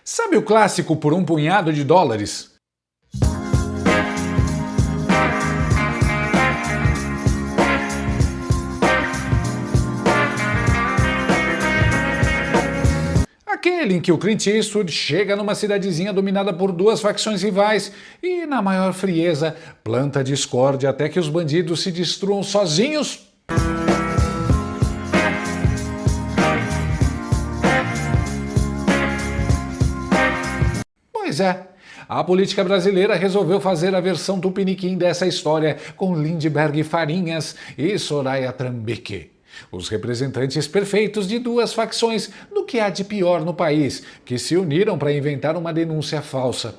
Sabe o clássico por um punhado de dólares? Aquele em que o Clint Eastwood chega numa cidadezinha dominada por duas facções rivais e, na maior frieza, planta discórdia até que os bandidos se destruam sozinhos. Pois é, a política brasileira resolveu fazer a versão tupiniquim dessa história com Lindeberg Farinhas e Soraya Trambicki, os representantes perfeitos de duas facções do que há de pior no país, que se uniram para inventar uma denúncia falsa.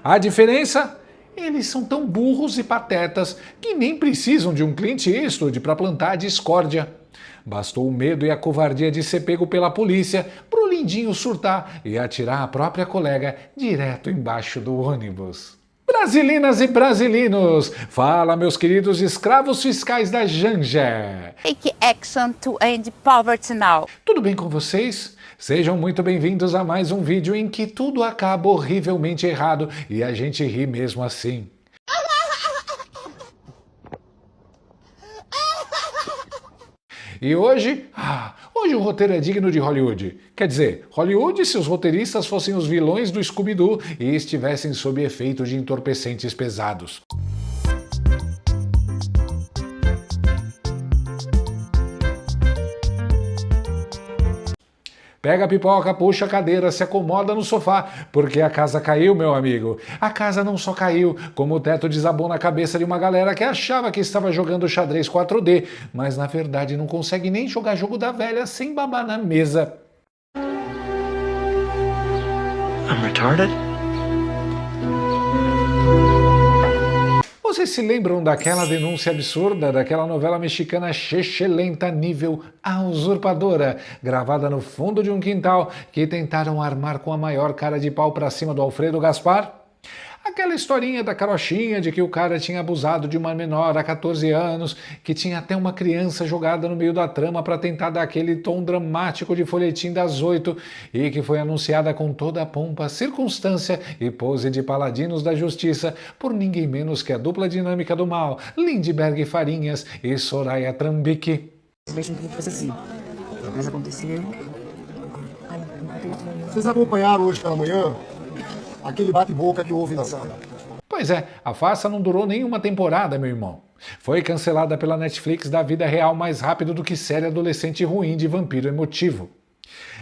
A diferença? Eles são tão burros e patetas que nem precisam de um Clint Eastwood para plantar a discórdia. Bastou o medo e a covardia de ser pego pela polícia pro lindinho surtar e atirar a própria colega direto embaixo do ônibus. Brasilinas e brasilinos, fala meus queridos escravos fiscais da Janja. Take action to end poverty now. Tudo bem com vocês? Sejam muito bem-vindos a mais um vídeo em que tudo acaba horrivelmente errado e a gente ri mesmo assim. E hoje o roteiro é digno de Hollywood. Quer dizer, Hollywood se os roteiristas fossem os vilões do Scooby-Doo e estivessem sob efeito de entorpecentes pesados. Pega a pipoca, puxa a cadeira, se acomoda no sofá, porque a casa caiu, meu amigo. A casa não só caiu, como o teto desabou na cabeça de uma galera que achava que estava jogando xadrez 4D, mas na verdade não consegue nem jogar jogo da velha sem babar na mesa. I'm retarded? Vocês se lembram daquela denúncia absurda daquela novela mexicana Chechelenta nível A Usurpadora, gravada no fundo de um quintal, que tentaram armar com a maior cara de pau pra cima do Alfredo Gaspar? Aquela historinha da carochinha de que o cara tinha abusado de uma menor há 14 anos, que tinha até uma criança jogada no meio da trama para tentar dar aquele tom dramático de folhetim das 8 e que foi anunciada com toda a pompa, circunstância e pose de paladinos da justiça por ninguém menos que a dupla dinâmica do mal, Lindeberg Farinhas e Soraya Trambicki. Mas aconteceu. Vocês acompanharam hoje pela manhã aquele bate-boca que houve na sala? Pois é, a farsa não durou nenhuma temporada, meu irmão. Foi cancelada pela Netflix da vida real mais rápido do que série adolescente ruim de vampiro emotivo.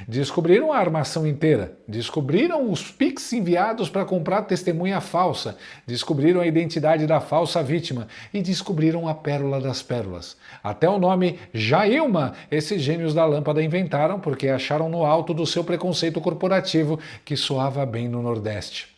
Descobriram a armação inteira, descobriram os Pix enviados para comprar testemunha falsa, descobriram a identidade da falsa vítima e descobriram a pérola das pérolas. Até o nome Jailma, esses gênios da lâmpada inventaram porque acharam no alto do seu preconceito corporativo que soava bem no Nordeste.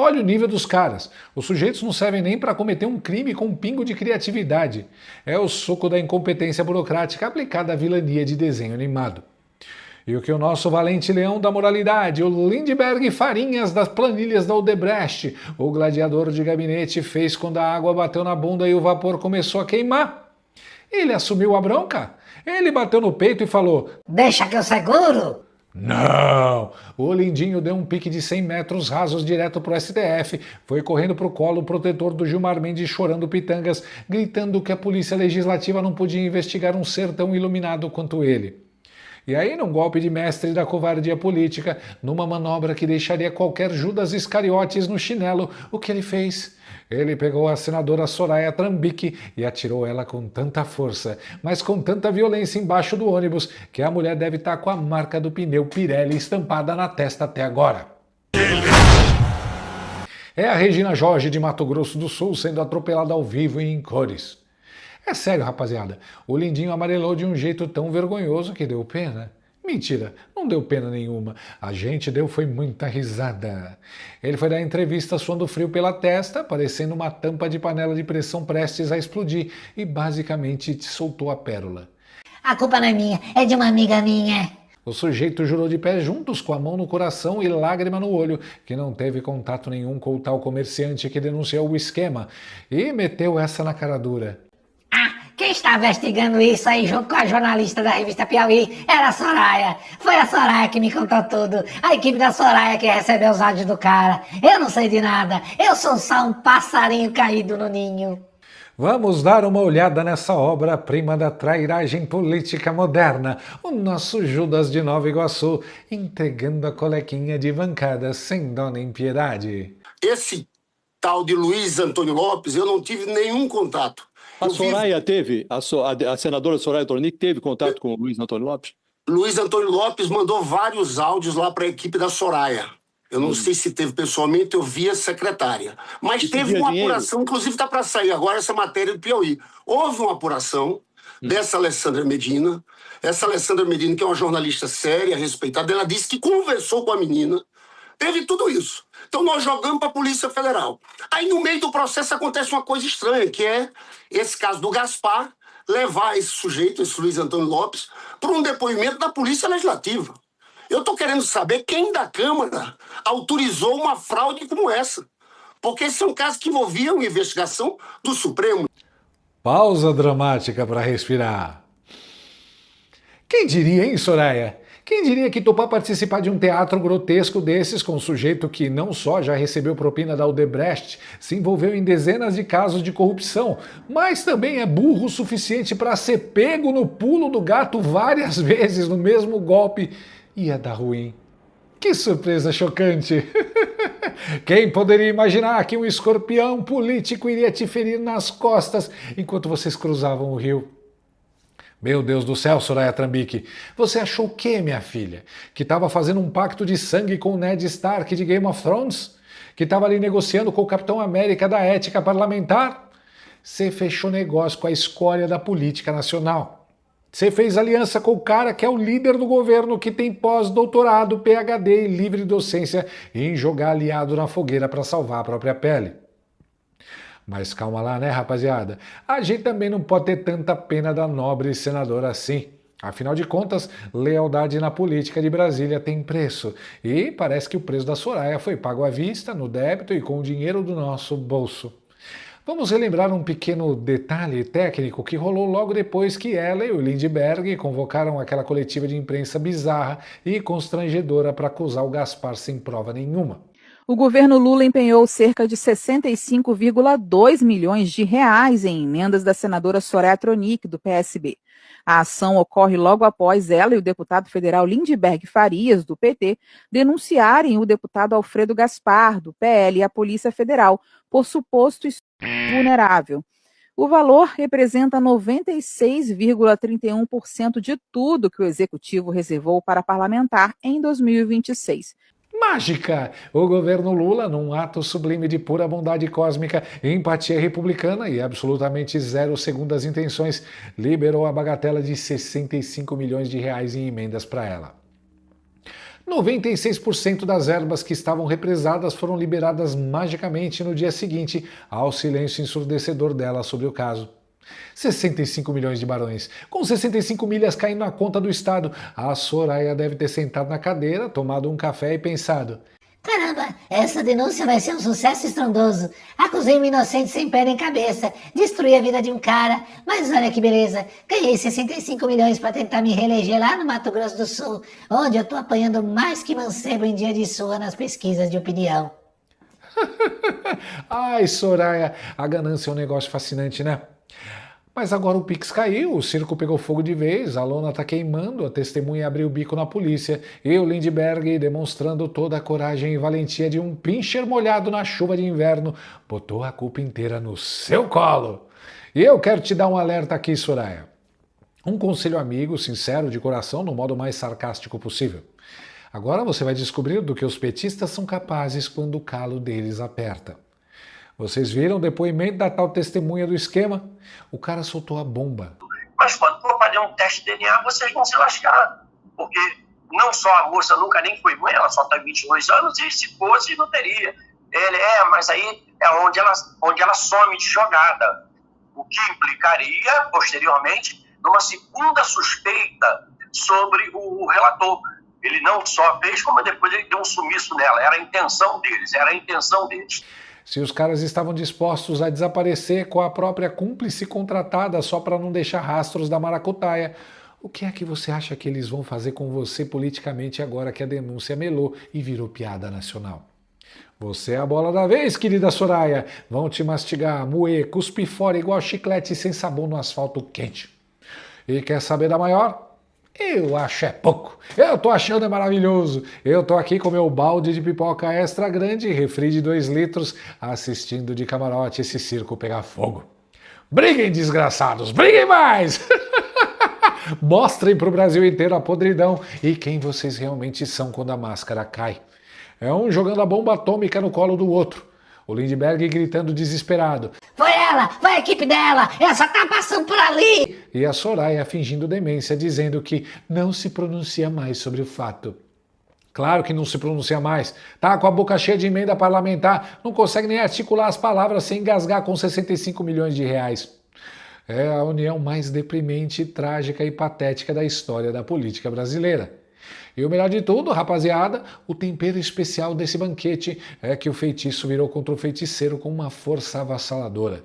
Olha o nível dos caras. Os sujeitos não servem nem para cometer um crime com um pingo de criatividade. É o suco da incompetência burocrática aplicada à vilania de desenho animado. E o que o nosso valente leão da moralidade, o Lindeberg Farinhas das planilhas da Odebrecht, o gladiador de gabinete, fez quando a água bateu na bunda e o vapor começou a queimar? Ele assumiu a bronca? Ele bateu no peito e falou: "Deixa que eu seguro"? Não! O lindinho deu um pique de 100 metros rasos direto pro STF, foi correndo pro colo protetor do Gilmar Mendes chorando pitangas, gritando que a polícia legislativa não podia investigar um ser tão iluminado quanto ele. E aí, num golpe de mestre da covardia política, numa manobra que deixaria qualquer Judas Iscariotes no chinelo, o que ele fez? Ele pegou a senadora Soraya Trambicki e atirou ela com tanta força, mas com tanta violência embaixo do ônibus, que a mulher deve estar com a marca do pneu Pirelli estampada na testa até agora. É a Regina Jorge de Mato Grosso do Sul sendo atropelada ao vivo e em cores. É sério, rapaziada, o lindinho amarelou de um jeito tão vergonhoso que deu pena. Mentira, não deu pena nenhuma. A gente deu foi muita risada. Ele foi dar entrevista suando frio pela testa, parecendo uma tampa de panela de pressão prestes a explodir, e basicamente soltou a pérola. A culpa não é minha, é de uma amiga minha. O sujeito jurou de pé juntos, com a mão no coração e lágrima no olho, que não teve contato nenhum com o tal comerciante que denunciou o esquema e meteu essa na cara dura. Quem está investigando isso aí junto com a jornalista da revista Piauí era a Soraya. Foi a Soraya que me contou tudo. A equipe da Soraya que recebeu os áudios do cara. Eu não sei de nada. Eu sou só um passarinho caído no ninho. Vamos dar uma olhada nessa obra-prima da trairagem política moderna. O nosso Judas de Nova Iguaçu entregando a colequinha de bancada sem dó nem piedade. Esse tal de Luiz Antônio Lopes, eu não tive nenhum contato. A Soraya teve, a senadora Soraya Tronic teve contato com o Luiz Antônio Lopes? Luiz Antônio Lopes mandou vários áudios lá para a equipe da Soraya. Eu não sei se teve pessoalmente, eu vi a secretária. Mas teve uma apuração, inclusive está para sair agora essa matéria do Piauí. Houve uma apuração dessa Alessandra Medina. Essa Alessandra Medina, que é uma jornalista séria, respeitada, ela disse que conversou com a menina. Teve tudo isso. Então nós jogamos para a Polícia Federal. Aí no meio do processo acontece uma coisa estranha, que é esse caso do Gaspar levar esse sujeito, esse Luiz Antônio Lopes, para um depoimento da Polícia Legislativa. Eu estou querendo saber quem da Câmara autorizou uma fraude como essa. Porque esse é um caso que envolvia uma investigação do Supremo. Pausa dramática para respirar. Quem diria, hein, Soraya? Quem diria que topar participar de um teatro grotesco desses com um sujeito que não só já recebeu propina da Odebrecht, se envolveu em dezenas de casos de corrupção, mas também é burro o suficiente para ser pego no pulo do gato várias vezes no mesmo golpe, ia dar ruim. Que surpresa chocante! Quem poderia imaginar que um escorpião político iria te ferir nas costas enquanto vocês cruzavam o rio? Meu Deus do céu, Soraya Trambicki, você achou o quê, minha filha? Que estava fazendo um pacto de sangue com o Ned Stark de Game of Thrones? Que estava ali negociando com o Capitão América da ética parlamentar? Você fechou negócio com a escória da política nacional. Você fez aliança com o cara que é o líder do governo, que tem pós-doutorado, PhD e livre docência em jogar aliado na fogueira para salvar a própria pele. Mas calma lá, né, rapaziada? A gente também não pode ter tanta pena da nobre senadora assim. Afinal de contas, lealdade na política de Brasília tem preço. E parece que o preço da Soraya foi pago à vista, no débito e com o dinheiro do nosso bolso. Vamos relembrar um pequeno detalhe técnico que rolou logo depois que ela e o Lindbergh convocaram aquela coletiva de imprensa bizarra e constrangedora para acusar o Gaspar sem prova nenhuma. O governo Lula empenhou cerca de 65,2 milhões de reais em emendas da senadora Soraya Tronic, do PSB. A ação ocorre logo após ela e o deputado federal Lindbergh Farias, do PT, denunciarem o deputado Alfredo Gaspar, do PL, e a Polícia Federal, por suposto estupro vulnerável. O valor representa 96,31% de tudo que o Executivo reservou para parlamentar em 2026. Mágica! O governo Lula, num ato sublime de pura bondade cósmica, empatia republicana e absolutamente zero segundas intenções, liberou a bagatela de 65 milhões de reais em emendas para ela. 96% das verbas que estavam represadas foram liberadas magicamente no dia seguinte ao silêncio ensurdecedor dela sobre o caso. 65 milhões de barões. Com 65 milhas caindo na conta do Estado, a Soraya deve ter sentado na cadeira, tomado um café e pensado: Caramba, essa denúncia vai ser um sucesso estrondoso. Acusei um inocente sem pé nem cabeça, destruí a vida de um cara, mas olha que beleza, ganhei 65 milhões para tentar me reeleger lá no Mato Grosso do Sul, onde eu tô apanhando mais que mancebo em dia de sua nas pesquisas de opinião. Ai, Soraya, a ganância é um negócio fascinante, né? Mas agora o Pix caiu, o circo pegou fogo de vez, a lona tá queimando, a testemunha abriu o bico na polícia e o Lindbergh, demonstrando toda a coragem e valentia de um pincher molhado na chuva de inverno, botou a culpa inteira no seu colo. E eu quero te dar um alerta aqui, Soraya. Um conselho amigo, sincero, de coração, no modo mais sarcástico possível. Agora você vai descobrir do que os petistas são capazes quando o calo deles aperta. Vocês viram o depoimento da tal testemunha do esquema? O cara soltou a bomba. Mas quando for fazer um teste de DNA, vocês vão se lascar. Porque não só a moça nunca nem foi mãe, ela só tem 22 anos, e se fosse, não teria. Mas aí é onde ela some de jogada. O que implicaria, posteriormente, numa segunda suspeita sobre o relator. Ele não só fez, como depois ele deu um sumiço nela. Era a intenção deles. Se os caras estavam dispostos a desaparecer com a própria cúmplice contratada só para não deixar rastros da maracutaia, o que é que você acha que eles vão fazer com você politicamente agora que a denúncia melou e virou piada nacional? Você é a bola da vez, querida Soraya. Vão te mastigar, moer, cuspir fora igual chiclete sem sabão no asfalto quente. E quer saber da maior? Eu acho é pouco. Eu tô achando é maravilhoso. Eu tô aqui com meu balde de pipoca extra grande, refri de 2 litros, assistindo de camarote esse circo pegar fogo. Briguem, desgraçados, briguem mais! Mostrem pro Brasil inteiro a podridão e quem vocês realmente são quando a máscara cai. É um jogando a bomba atômica no colo do outro. O Lindbergh gritando desesperado. Foi ela, foi a equipe dela, ela só tá passando por ali. E a Soraya fingindo demência, dizendo que não se pronuncia mais sobre o fato. Claro que não se pronuncia mais. Tá com a boca cheia de emenda parlamentar, não consegue nem articular as palavras sem engasgar com 65 milhões de reais. É a união mais deprimente, trágica e patética da história da política brasileira. E o melhor de tudo, rapaziada, o tempero especial desse banquete é que o feitiço virou contra o feiticeiro com uma força avassaladora.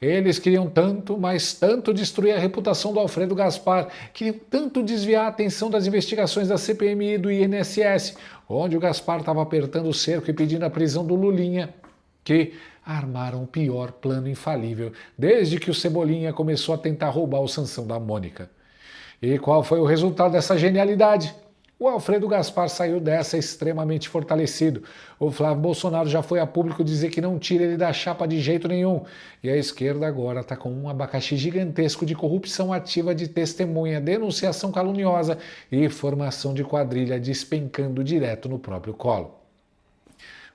Eles queriam tanto, mas tanto destruir a reputação do Alfredo Gaspar, queriam tanto desviar a atenção das investigações da CPMI e do INSS, onde o Gaspar estava apertando o cerco e pedindo a prisão do Lulinha, que armaram o pior plano infalível desde que o Cebolinha começou a tentar roubar o Sansão da Mônica. E qual foi o resultado dessa genialidade? O Alfredo Gaspar saiu dessa extremamente fortalecido. O Flávio Bolsonaro já foi a público dizer que não tira ele da chapa de jeito nenhum. E a esquerda agora está com um abacaxi gigantesco de corrupção ativa de testemunha, denunciação caluniosa e formação de quadrilha despencando direto no próprio colo.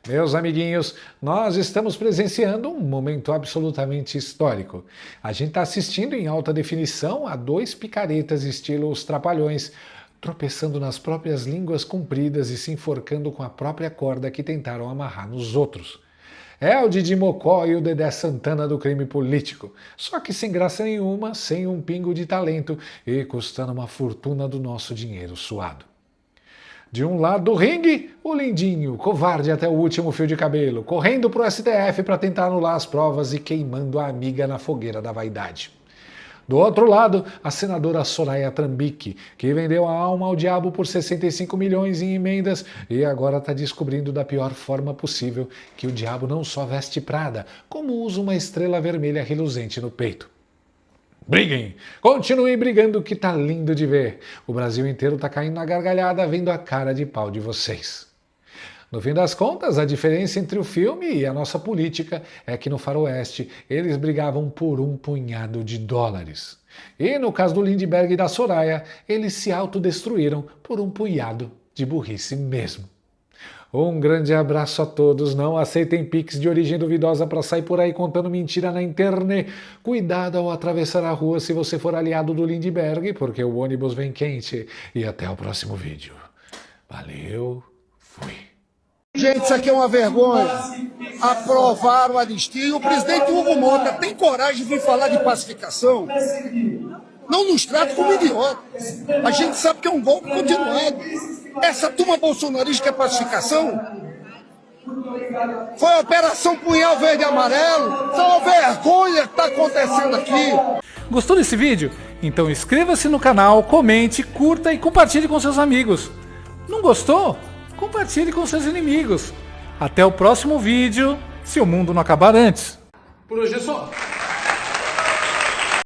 Meus amiguinhos, nós estamos presenciando um momento absolutamente histórico. A gente está assistindo em alta definição a 2 picaretas estilo Os Trapalhões, tropeçando nas próprias línguas compridas e se enforcando com a própria corda que tentaram amarrar nos outros. É o Didi Mocó e o Dedé Santana do crime político, só que sem graça nenhuma, sem um pingo de talento e custando uma fortuna do nosso dinheiro suado. De um lado do ringue, o lindinho, covarde até o último fio de cabelo, correndo pro STF para tentar anular as provas e queimando a amiga na fogueira da vaidade. Do outro lado, a senadora Soraya Trambicchi, que vendeu a alma ao diabo por 65 milhões em emendas e agora está descobrindo da pior forma possível que o diabo não só veste Prada, como usa uma estrela vermelha reluzente no peito. Briguem! Continuem brigando que tá lindo de ver. O Brasil inteiro tá caindo na gargalhada vendo a cara de pau de vocês. No fim das contas, a diferença entre o filme e a nossa política é que no faroeste eles brigavam por um punhado de dólares. E no caso do Lindbergh e da Soraya, eles se autodestruíram por um punhado de burrice mesmo. Um grande abraço a todos, não aceitem pix de origem duvidosa para sair por aí contando mentira na internet. Cuidado ao atravessar a rua se você for aliado do Lindbergh, porque o ônibus vem quente. E até o próximo vídeo. Valeu, fui. Gente, isso aqui é uma vergonha. Aprovaram a anistia e o presidente Hugo Mota tem coragem de vir falar de pacificação? Não nos trata como idiotas. A gente sabe que é um golpe continuado. Essa turma bolsonarista quer pacificação? Foi a Operação Punhal Verde e Amarelo? Isso é uma vergonha que está acontecendo aqui. Gostou desse vídeo? Então inscreva-se no canal, comente, curta e compartilhe com seus amigos. Não gostou? Compartilhe com seus inimigos. Até o próximo vídeo, se o mundo não acabar antes. Por hoje é só.